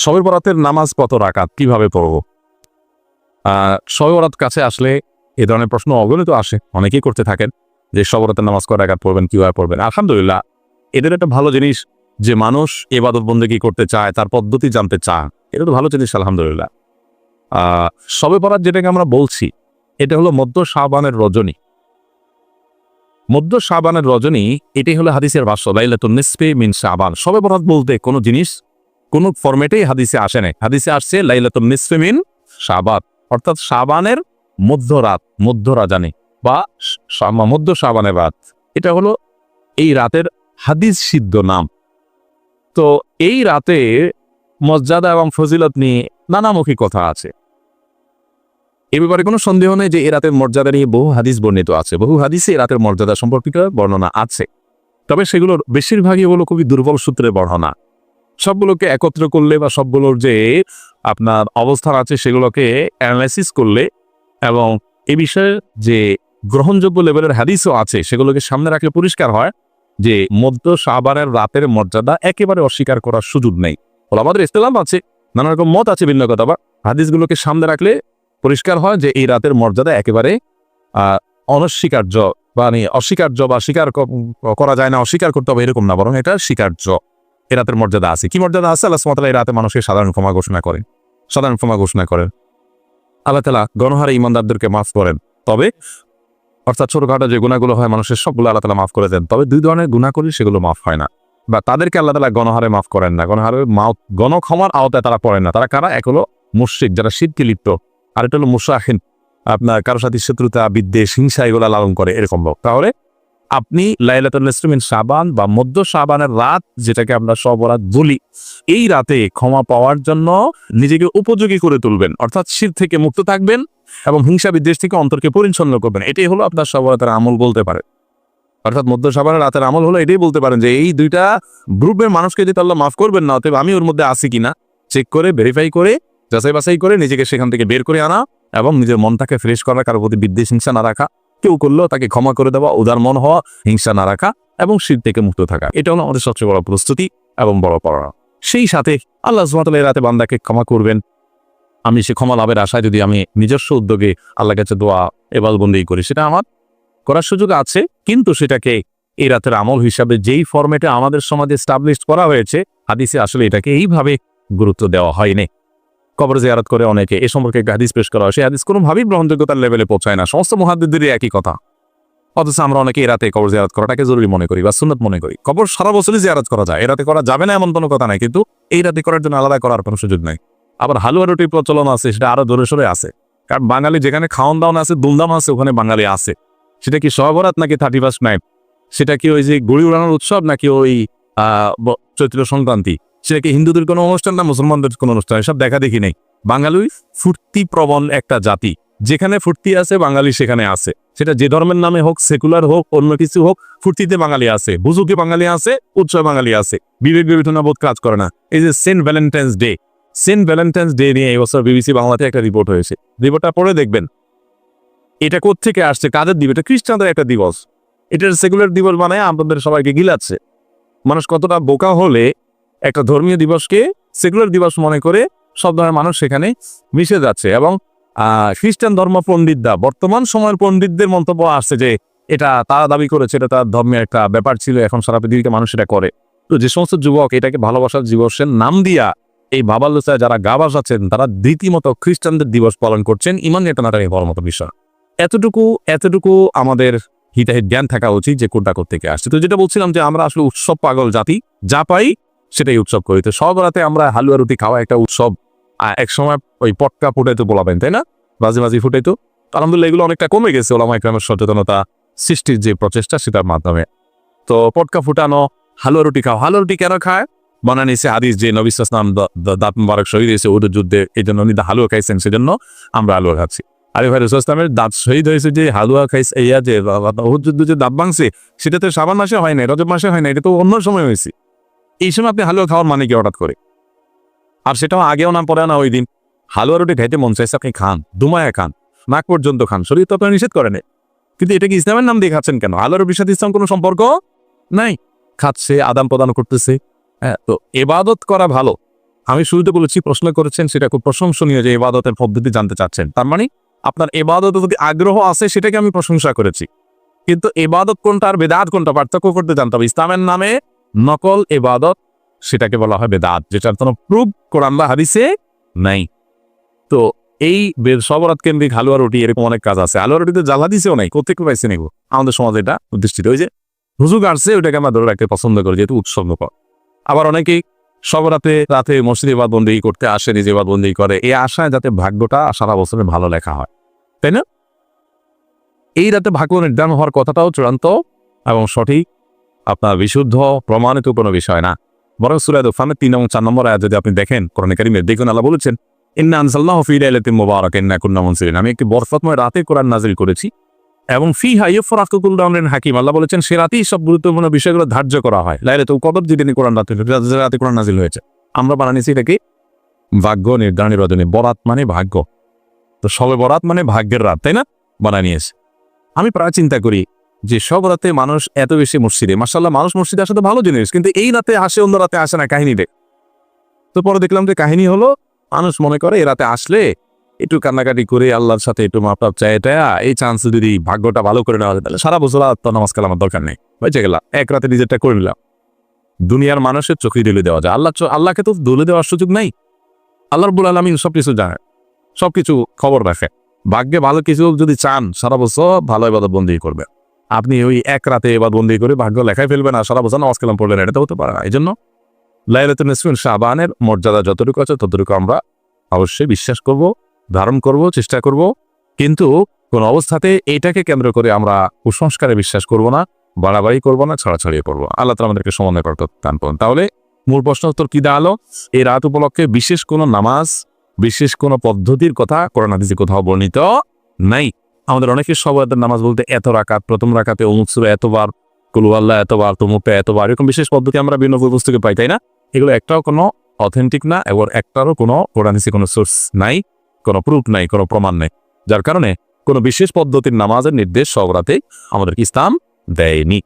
শবে বরাতের নামাজ কত রাকাত, কিভাবে পড়ব? শবে বরাত কাছে আসলে এ ধরনের প্রশ্ন অগণিত আসে, অনেকেই করতে থাকেন যে শবে বরাতের নামাজ কয় রাকাত পড়বেন, কিভাবে পড়বেন। আলহামদুলিল্লাহ, এদের একটা ভালো জিনিস যে মানুষ ইবাদত বন্দেগী করতে চায়, তার পদ্ধতি জানতে চায়, এটা তো ভালো জিনিস আলহামদুলিল্লাহ। শবে বরাত যেটাকে আমরা বলছি, এটা হলো মধ্য শাবানের রজনী। মধ্য শাবানের রজনী, এটাই হলো হাদিসের ভাষ্য, লাইলাতুন নিসফি মিন শাবান। শবে বরাত বলতে কোনো জিনিস কোন ফরম্যাটেই হাদিসে আসে নাই। হাদিসে আসছে লাইলাতুন নিসফি মিন শাবান, অর্থাৎ শাবানের মধ্যরাত, মধ্য রাজানি বা মধ্য শাবানের রাত। এটা হলো এই রাতের হাদিস সিদ্ধ নাম। তো এই রাতে মর্যাদা এবং ফজিলত নিয়ে নানামুখী কথা আছে। এ ব্যাপারে কোনো সন্দেহ নেই যে এ রাতের মর্যাদা নিয়ে বহু হাদিস বর্ণিত আছে, বহু হাদিসে এ রাতের মর্যাদা সম্পর্কিত বর্ণনা আছে। তবে সেগুলোর বেশিরভাগই হলো খুবই দুর্বল সূত্রে বর্ণনা। সবগুলোকে একত্র করলে বা সবগুলোর যে আপনার অবস্থান আছে সেগুলোকে অ্যানালাইসিস করলে এবং এ বিষয়ে যে গ্রহণযোগ্য লেভেলের হাদিসও আছে সেগুলোকে সামনে রাখলে পরিষ্কার হয় যে মধ্য শাবানের রাতের মর্যাদা একেবারে অস্বীকার করার সুযোগ নেই। আমাদের ইসলাম আছে, নানা রকম মত আছে, ভিন্ন কথা, বা হাদিসগুলোকে সামনে রাখলে পরিষ্কার হয় যে এই রাতের মর্যাদা একেবারে অনস্বীকার্য, মানে অস্বীকার্য বা স্বীকার করা যায় না, অস্বীকার করতে হবে এরকম না, বরং এটা স্বীকার্য। এ রাতের মর্যাদা আছে। কি মর্যাদা আছে? আল্লাহ সুবহানাহু ওয়া তাআলা এই রাতে মানুষকে সাধারণ ক্ষমা ঘোষণা করেন, সাধারণ ক্ষমা ঘোষণা করেন। আল্লাহ তাআলা গণহারে ইমানদারদেরকে মাফ করেন। তবে অর্থাৎ ছোটখাটো যে গুনাহগুলো হয় মানুষের সবগুলো আল্লাহ তাআলা মাফ করে দেন। তবে দুই ধরনের গুনাহ করি সেগুলো মাফ হয় না, বা তাদেরকে আল্লাহ তাআলা গণহারে মাফ করেন না। গণক্ষমার আওতায় তারা পড়েন না। তারা কারা? এক হলো মুশরিক, যারা শিরকে লিপ্ত, আর এটা হলো মুসাহিন, আপনার কারোর সাথে শত্রুতা, বিদ্বেষ, হিংসা এগুলো লালন করে এরকম লোক। তাহলে আপনি লাইলাতুল নিসফি মিন শাবান বা মধ্য শাবানের রাত, যেটাকে আমরা শবে বরাত বলি, এই রাতে ক্ষমা পাওয়ার জন্য নিজেকে উপযোগী করে তুলবেন, অর্থাৎ শিরক থেকে মুক্ত থাকবেন এবং হিংসা বিদ্বেষ থেকে অন্তরকে পরিচ্ছন্ন করবেন। এটাই হলো আপনার শবে বরাতের আমল বলতে পারেন। অর্থাৎ মধ্য শাবানের রাতের আমল হলো এটাই বলতে পারেন যে এই দুইটা গ্রুপের মানুষকে যদি আল্লাহ মাফ করবেন না, অতএব আমি ওর মধ্যে আছি কিনা চেক করে, ভেরিফাই করে, যাচাই বাছাই করে নিজেকে সেখান থেকে বের করে আনা এবং নিজের মনটাকে ফ্রেশ করা, কারোর প্রতি বিদ্বেষ হিংসা না রাখা, কেউ করলেও তাকে ক্ষমা করে দেওয়া, উদার মন হওয়া, হিংসা না রাখা এবং শিরক থেকে মুক্ত থাকা। এটা হলো আমাদের সবচেয়ে বড় প্রস্তুতি এবং বড় পাওয়া। সেই সাথে আল্লাহ সুবহানাহু ওয়া তাআলা এই রাতে বান্দাকে ক্ষমা করবেন। আমি সে ক্ষমা লাভের আশায় যদি আমি নিজস্ব উদ্যোগে আল্লাহর কাছে দোয়া ইবাদত বন্দেগী করি, সেটা আমার করার সুযোগ আছে, কিন্তু সেটাকে এই রাতের আমল হিসাবে যেই ফরম্যাটে আমাদের সমাজে এস্টাবলিশ করা হয়েছে, হাদিসে আসলে এটাকে এইভাবে গুরুত্ব দেওয়া হয়নি। কবর জিয়ারত করে অনেকে এ সম্পর্কে একটা হাদিস পেশ করা হয়, সেই হাদিস কোনোভাবেই গ্রহণযোগ্যতার লেভেলে পৌঁছায় না। সমস্ত মুহাদ্দিসদেরই একই কথা। অথচ আমরা অনেকে এই রাতে কবর জিয়ারত করাটাকে জরুরি মনে করি বা সুন্নাত মনে করি। কবর সারা বছরই জিয়ারত করা যায়, এ রাতে করা যাবে না এমন কোনো কথা নাই, কিন্তু এই রাতে করার জন্য আলাদা করার কোনো সুযোগ নাই। আবার হালুয়া রুটির প্রচলন আছে, সেটা আরো জোরে সোরে আছে। কারণ বাঙালি যেখানে খাওয়ান দাওয়ান আছে, দুমদাম আছে, ওখানে বাঙালি আছে। সেটা কি শবে বরাত নাকি 31st নাইট? সেটা কি ওই যে গুড়ি উড়ানোর উৎসব নাকি ওই চৈত্র সংক্রান্তি? সেটা কি হিন্দুদের কোনো অনুষ্ঠান না মুসলমানদের কোনো অনুষ্ঠান? এসব দেখা দেখি নেই। বাঙালি ফুর্তি প্রবণ একটা জাতি, যেখানে ফুর্তি আছে বাঙালি সেখানে আছে। সেটা যে ধর্মের নামে হোক, সেকুলার হোক, অন্য কিছু হোক, ফুর্তিতে বাঙালি আছে, বুঝুকে বাঙালি আছে, উৎসব বাঙালি আছে, বিবেক বিবেচনা বোধ কাজ করে না। এই যে Saint Valentine's Day, Saint Valentine's Day নিয়ে এই বছর বিবিসি বাংলাতে একটা রিপোর্ট হয়েছে। রিপোর্টটা পড়ে দেখবেন এটা কোত্থেকে আসছে, কাদের দিবস? এটা খ্রিস্টানদের একটা দিবস। এটার সেকুলার দিবস বানায় আপনাদের সবাইকে গিলাচ্ছে। মানুষ কতটা বোকা হলে একটা ধর্মীয় দিবসকে সেকুলার দিবস মনে করে সব ধরনের মানুষ সেখানে মিশে যাচ্ছে। এবং খ্রিস্টান ধর্ম পণ্ডিতরা, বর্তমান সময়ের পণ্ডিতদের মন্তব্য আসছে যে এটা তারা দাবি করেছে এটা তার ধর্মের একটা ব্যাপার ছিল, এখন সারা পৃথিবীতে মানুষ এটা করে। তো যে সমস্ত যুবক এটাকে ভালোবাসার দিবসের নাম দিয়া এই ভাবালোচায় যারা গা ভাসাচ্ছেন, তারা রীতিমতো খ্রিস্টানদের দিবস পালন করছেন। ইমান এটা না বড় মতো বিষয়। এতটুকু আমাদের হিতাহিত জ্ঞান থাকা উচিত যে কোনটা কোত্থেকে আসছে। তো যেটা বলছিলাম যে আমরা আসলে উৎসব পাগল জাতি, যা পাই সেটাই উৎসব করি। তো শবে বরাতে আমরা হালুয়া রুটি খাওয়া একটা উৎসব। এক সময় ওই পটকা ফুটাইতো বলাবেন, তাই না? বাজি ফুটাইতো। আলহামদুলিল্লাহ এগুলো অনেকটা কমে গেছে ওলামা ইকরামের সচেতনতা সৃষ্টির যে প্রচেষ্টা, সেটার মাধ্যমে। তো পটকা ফুটানো, হালুয়া রুটি খাওয়া। হালুয়া রুটি কেন খায়? বানানিছে হাদিস যে নবী সাল্লাল্লাহু আলাইহি ওয়াসাল্লাম দাঁত মুবারক শহীদ হয়েছে উহুদ যুদ্ধে, এই জন্য উনি হালুয়া খাইছেন, সেজন্য আমরা হালুয়া খাচ্ছি। আরে ভাই, রাসূল সাল্লাল্লাহু আলাইহি ওয়াসাল্লামের দাঁত শহীদ হয়েছে যে হালুয়া খাইছে, ইয়া যে উহুদ যুদ্ধে যে দাঁত ভাঙছে, সেটা তো শাবান মাসে হয় না, রজব মাসে হয় না, এটা তো অন্য সময় হয়েছে। এই সময় আপনি হালুয়া খাওয়ার মানে কি হঠাৎ করে? আর সেটাও আগেও না পরে না, ওই দিন হালুয়া রুটি খাইতে মন চাইছে, আপনি খান, দুমায়া খান, নাক পর্যন্ত খান, শরীর তো আপনার নিষেধ করে না। কিন্তু এটা কি ইসলামের নাম দিয়ে খাচ্ছেন কেন? হালুয়া রুটির সাথে ইসলাম কোনো সম্পর্ক নাই। খাচ্ছে, আদান প্রদান করতেছে। হ্যাঁ, তো ইবাদত করা ভালো, আমি শুরুতে বলেছি, প্রশ্ন করেছেন সেটা খুব প্রশংসনীয় যে ইবাদতের পদ্ধতি জানতে চাচ্ছেন। তার মানে আপনার ইবাদতে যদি আগ্রহ আছে সেটাকে আমি প্রশংসা করেছি, কিন্তু ইবাদত কোনটা আর বেদাত কোনটা পার্থক্য করতে জানতে হবে। ইসলামের নামে নকল ইবাদত সেটাকে বলা হয় বেদাত, যেটার কোনো প্রুফ কোরআন বা হাদিসে নাই। তো এই সবরাত কেন্দ্রিক হালুয়া রুটি এরকম অনেক কাজ আছে। হালুয়া রুটিতে জ্বালা দিছেও নাই, কোথেকে পাইছে নিব? আমাদের সমাজে এটা প্রতিষ্ঠিত। ওই যে হুজুগ আসছে ওইটাকে আমরা ধরে রাখতে পছন্দ করি, যেহেতু উৎসবকর। আবার অনেকেই রাতে মসজিদে ইবাদতবন্দি করতে আসে, নিজে ইবাদতবন্দি করে এই আশায় যাতে ভাগ্যটা সারা বছরে ভালো লেখা হয়, তাই না? এই রাতে ভাগ্য নির্ধারণ হওয়ার কথাটাও চূড়ান্ত এবং সঠিক, আপনার বিশুদ্ধ প্রমাণিত কোনো বিষয় না। বরং সূরা দুখানের 3 এবং 4 নম্বর আয়াত যদি আপনি দেখেন কোরআনে কারিমে, দেখুন আল্লাহ বলেছেন, ইন্না আনজালনাহু ফি লাইলাতিন মুবারাকাতিন ইন্না কুন্না মুনজিরিন। আমি একটি বরকতময় রাতে কোরআন নাযিল করেছি এবং ফিহা ইউফরাকু কুল্লু আমরিন হাকিম। আল্লাহ বলেছেন সে রাতেই সব গুরুত্বপূর্ণ বিষয়গুলো ধার্য করা হয়। লাইলাতুল কদর যেদিন কোরআন রাতে কোরআন নাযিল হয়েছে, আমরা বানানিছি এটাকে ভাগ্য নির্ধারণের রজনী। বরাত মানে ভাগ্য, তো শবে বরাত মানে ভাগ্যের রাত, তাই না? বানায় নিয়েছে। আমি প্রায় চিন্তা করি যে সব রাতে মানুষ এত বেশি মসজিদে, মাশাআল্লাহ মানুষ মসজিদে আসা তো ভালো জিনিস, কিন্তু এই রাতে আসে অন্য রাতে আসে না, কাহিনী দেখ। তো পরে দেখলাম যে কাহিনী হলো মানুষ মনে করে এই রাতে আসলে একটু কান্নাকাটি করে আল্লাহর সাথে একটু মাপটাপ চাইটা এই চান্স যদি ভাগ্যটা ভালো করে নেওয়া যায় তাহলে সারা বছর তো নামাজ কালাম আমার দরকার নেই, বেঁচে গেলাম, এক রাতে নিজেরটা করে নিলাম। দুনিয়ার মানুষের চোখে দলে দেওয়া যায়, আল্লাহকে তো দলে দেওয়ার সুযোগ নাই। আল্লাহ রাব্বুল আলামিন সবকিছু জানে, সবকিছু খবর রাখে। ভাগ্যে ভালো কিছু যদি চান সারা বছর ভালো ইবাদত বন্দি করবে। আপনি ওই এক রাতে ইবাদত বন্দি করে ভাগ্য লেখাই ফেলবেন আর সারা বছর নামাজ কালাম পড়লেন, এটা তো হতে পারে না। এই জন্য লাইলাতুন নিসফি শাবানের মর্যাদা যতটুকু আছে ততটুকু আমরা অবশ্যই বিশ্বাস করব, ধারণ করব, চেষ্টা করব, কিন্তু কোন অবস্থাতে এটাকে কেন্দ্র করে আমরা কুসংস্কারে বিশ্বাস করব না, বাড়াবাড়ি করব না, ছড়াছড়িয়ে পড়বো। আল্লাহ তাআলা আমাদেরকে সমন্বয় করতে দান করুন। তাহলে মূল প্রশ্ন উত্তর কি দাঁড়ালো? এই রাত উপলক্ষে বিশেষ কোনো নামাজ, বিশেষ কোনো পদ্ধতির কথা কোরআন হাদিসে কোথাও বর্ণিত নাই। আমাদের অনেকের সব রাতের নামাজ বলতে এত রাকাত, প্রথম রাকাতে অমুক সূরা এতবার, কুল হুয়াল্লাহ এতবার, তমুকটা এতবার, এরকম বিশেষ পদ্ধতি আমরা বিভিন্ন পুস্তকে পাই, তাই না? এগুলো একটাও কোনো অথেন্টিক না, এবং একটারও কোনো কোরআন হাদিসে কোনো সোর্স নাই, কোনো প্রুফ নাই, কোনো প্রমাণ নেই। যার কারণে কোনো বিশেষ পদ্ধতির নামাজের নির্দেশ সব রাতে আমাদের ইসলাম দেয়নি।